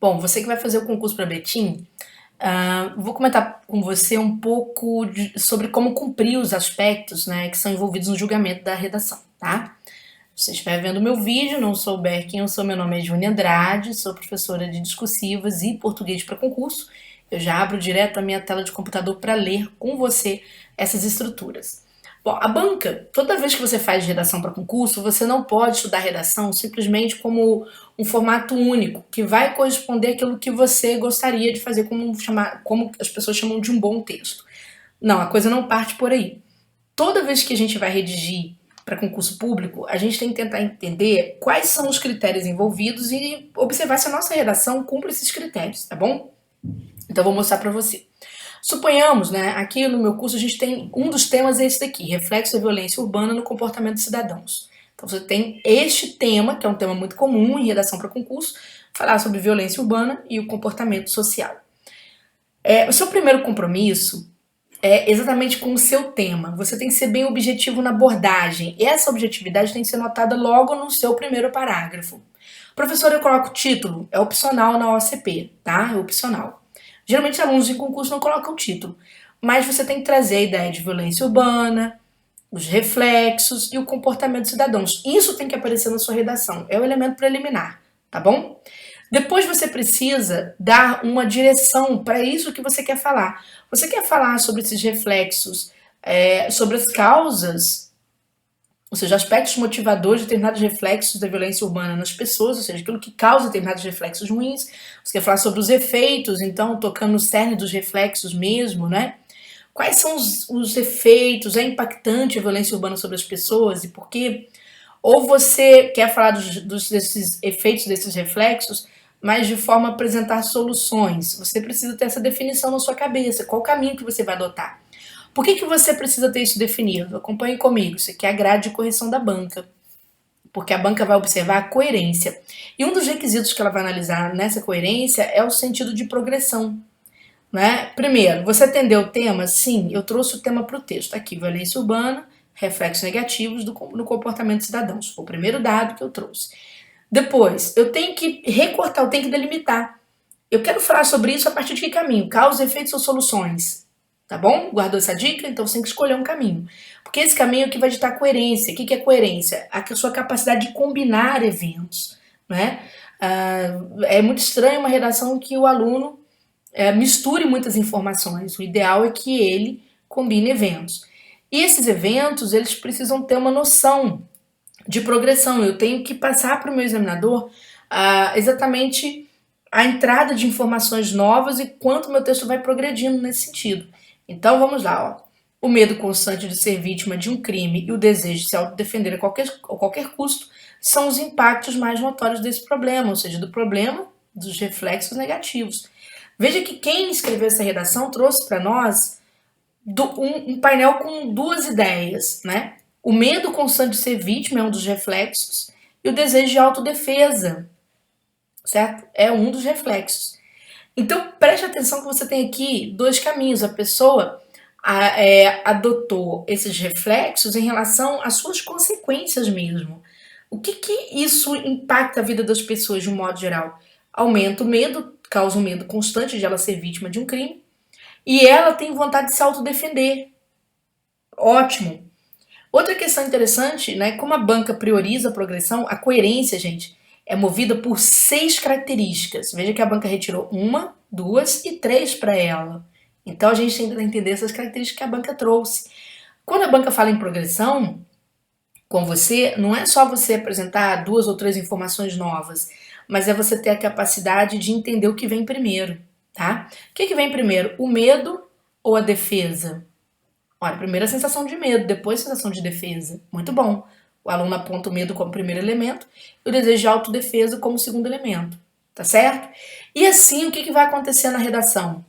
Bom, você que vai fazer o concurso para Betim, vou comentar com você um pouco sobre como cumprir os aspectos, né, que são envolvidos no julgamento da redação, tá? Se você estiver vendo meu vídeo, não souber quem eu sou, meu nome é Júnia Andrade, sou professora de discursivas e português para concurso. Eu já abro direto a minha tela de computador para ler com você essas estruturas. Bom, a banca, toda vez que você faz redação para concurso, você não pode estudar redação simplesmente como um formato único, que vai corresponder àquilo que você gostaria de fazer, como as pessoas chamam de um bom texto. Não, a coisa não parte por aí. Toda vez que a gente vai redigir para concurso público, a gente tem que tentar entender quais são os critérios envolvidos e observar se a nossa redação cumpre esses critérios, tá bom? Então, eu vou mostrar para você. Suponhamos, né, aqui no meu curso a gente tem um dos temas é esse daqui, reflexo da violência urbana no comportamento dos cidadãos. Então você tem este tema, que é um tema muito comum em redação para concurso, falar sobre violência urbana e o comportamento social. O seu primeiro compromisso é exatamente com o seu tema. Você tem que ser bem objetivo na abordagem. E essa objetividade tem que ser notada logo no seu primeiro parágrafo. Professor, eu coloco o título, é opcional na OCP, tá? É opcional. Geralmente alunos em concurso não colocam o título, mas você tem que trazer a ideia de violência urbana, os reflexos e o comportamento dos cidadãos. Isso tem que aparecer na sua redação, é o elemento preliminar, tá bom? Depois você precisa dar uma direção para isso que você quer falar. Você quer falar sobre esses reflexos, sobre as causas, ou seja, aspectos motivadores de determinados reflexos da violência urbana nas pessoas, ou seja, aquilo que causa determinados reflexos ruins. Você quer falar sobre os efeitos, então, tocando no cerne dos reflexos mesmo, né? Quais são os efeitos? É impactante a violência urbana sobre as pessoas e por quê? Ou você quer falar desses efeitos, desses reflexos, mas de forma a apresentar soluções. Você precisa ter essa definição na sua cabeça. Qual o caminho que você vai adotar? Por que você precisa ter isso definido? Acompanhe comigo. Isso aqui é a grade de correção da banca. Porque a banca vai observar a coerência. E um dos requisitos que ela vai analisar nessa coerência é o sentido de progressão. Né? Primeiro, você atendeu o tema? Sim, eu trouxe o tema para o texto. Aqui, violência urbana, reflexos negativos no comportamento dos cidadãos. Foi o primeiro dado que eu trouxe. Depois, eu tenho que recortar, eu tenho que delimitar. Eu quero falar sobre isso a partir de que caminho? Causas, efeitos ou soluções? Tá bom? Guardou essa dica? Então você tem que escolher um caminho. Porque esse caminho é que vai ditar coerência. O que é coerência? A sua capacidade de combinar eventos. Né? É muito estranho uma redação que o aluno misture muitas informações. O ideal é que ele combine eventos. E esses eventos, eles precisam ter uma noção de progressão. Eu tenho que passar para o meu examinador exatamente a entrada de informações novas e quanto meu texto vai progredindo nesse sentido. Então vamos lá, ó. O medo constante de ser vítima de um crime e o desejo de se autodefender a qualquer custo são os impactos mais notórios desse problema, ou seja, do problema dos reflexos negativos. Veja que quem escreveu essa redação trouxe para nós um painel com duas ideias, né? O medo constante de ser vítima é um dos reflexos e o desejo de autodefesa, certo? É um dos reflexos. Então, preste atenção que você tem aqui dois caminhos. A pessoa adotou esses reflexos em relação às suas consequências mesmo. O que isso impacta a vida das pessoas de um modo geral? Aumenta o medo, causa um medo constante de ela ser vítima de um crime, e ela tem vontade de se autodefender. Ótimo. Outra questão interessante, né? Como a banca prioriza a progressão, a coerência, gente, é movida por 6 características. Veja que a banca retirou 1, 2 e 3 para ela. Então a gente tem que entender essas características que a banca trouxe. Quando a banca fala em progressão com você, não é só você apresentar 2 ou 3 informações novas, mas é você ter a capacidade de entender o que vem primeiro, tá? O que vem primeiro, o medo ou a defesa? Olha, primeiro a sensação de medo, depois a sensação de defesa. Muito bom. O aluno aponta o medo como primeiro elemento e o desejo de autodefesa como segundo elemento. Tá certo? E assim, o que vai acontecer na redação?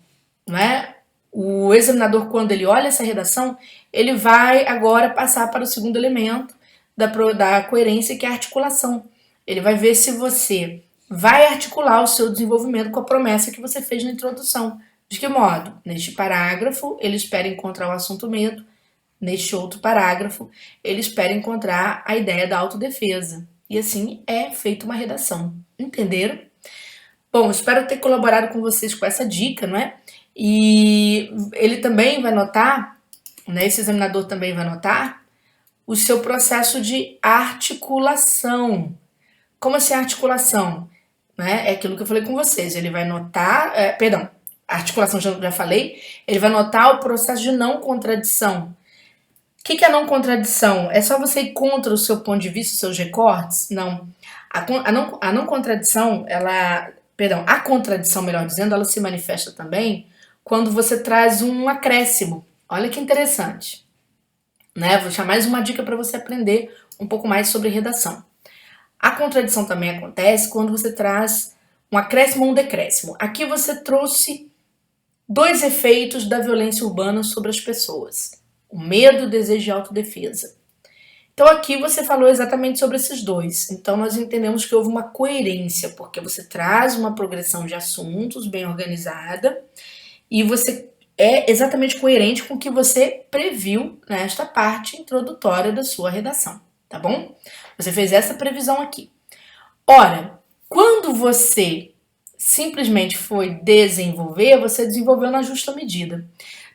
Não é? O examinador, quando ele olha essa redação, ele vai agora passar para o segundo elemento da coerência, que é a articulação. Ele vai ver se você vai articular o seu desenvolvimento com a promessa que você fez na introdução. De que modo? Neste parágrafo, ele espera encontrar o assunto medo. Neste outro parágrafo, ele espera encontrar a ideia da autodefesa. E assim é feita uma redação. Entenderam? Bom, espero ter colaborado com vocês com essa dica, não é? E ele também vai notar, né? Esse examinador também vai notar o seu processo de articulação. Como assim articulação? Né? É aquilo que eu falei com vocês. Ele vai notar, perdão, articulação já falei. Ele vai notar o processo de não contradição. O que é não contradição? É só você ir contra o seu ponto de vista, os seus recortes? Não. A não contradição, a contradição, melhor dizendo, ela se manifesta também quando você traz um acréscimo. Olha que interessante. Né? Vou deixar mais uma dica para você aprender um pouco mais sobre redação. A contradição também acontece quando você traz um acréscimo ou um decréscimo. Aqui você trouxe dois efeitos da violência urbana sobre as pessoas: o medo e o desejo de autodefesa. Então aqui você falou exatamente sobre esses dois. Então nós entendemos que houve uma coerência, porque você traz uma progressão de assuntos bem organizada e você é exatamente coerente com o que você previu nesta parte introdutória da sua redação, tá bom? Você fez essa previsão aqui. Ora, quando você simplesmente foi desenvolver, você desenvolveu na justa medida.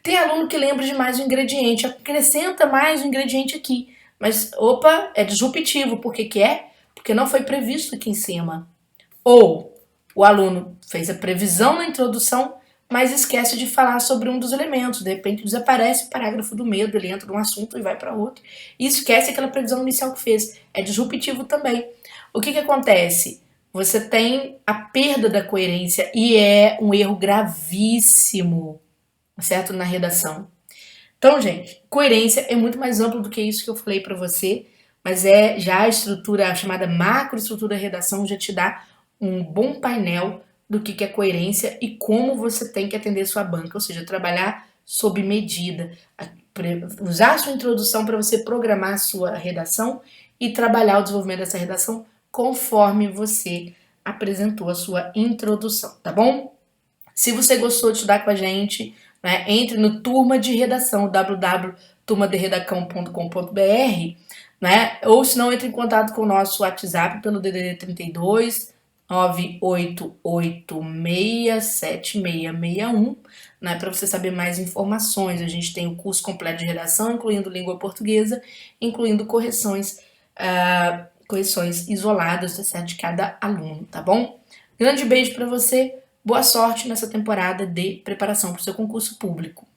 Tem aluno que lembra de mais um ingrediente, acrescenta mais um ingrediente aqui. Mas, opa, é disruptivo. Por que que é? Porque não foi previsto aqui em cima. Ou o aluno fez a previsão na introdução, mas esquece de falar sobre um dos elementos. De repente desaparece o parágrafo do medo, ele entra num assunto e vai para outro. E esquece aquela previsão inicial que fez. É disruptivo também. O que acontece? Você tem a perda da coerência e é um erro gravíssimo, certo? Na redação. Então, gente, coerência é muito mais amplo do que isso que eu falei para você, mas é já a estrutura, a chamada macroestrutura da redação, já te dá um bom painel do que é coerência e como você tem que atender sua banca, ou seja, trabalhar sob medida, usar a sua introdução para você programar a sua redação e trabalhar o desenvolvimento dessa redação conforme você apresentou a sua introdução, tá bom? Se você gostou de estudar com a gente, né, entre no Turma de Redação, www.turmaderedacão.com.br, né, ou se não, entre em contato com o nosso WhatsApp pelo DDD 32 988676661, né, para você saber mais informações. A gente tem o curso completo de redação, incluindo língua portuguesa, incluindo correções isoladas, tá certo, de cada aluno, tá bom? Grande beijo para você. Boa sorte nessa temporada de preparação para o seu concurso público.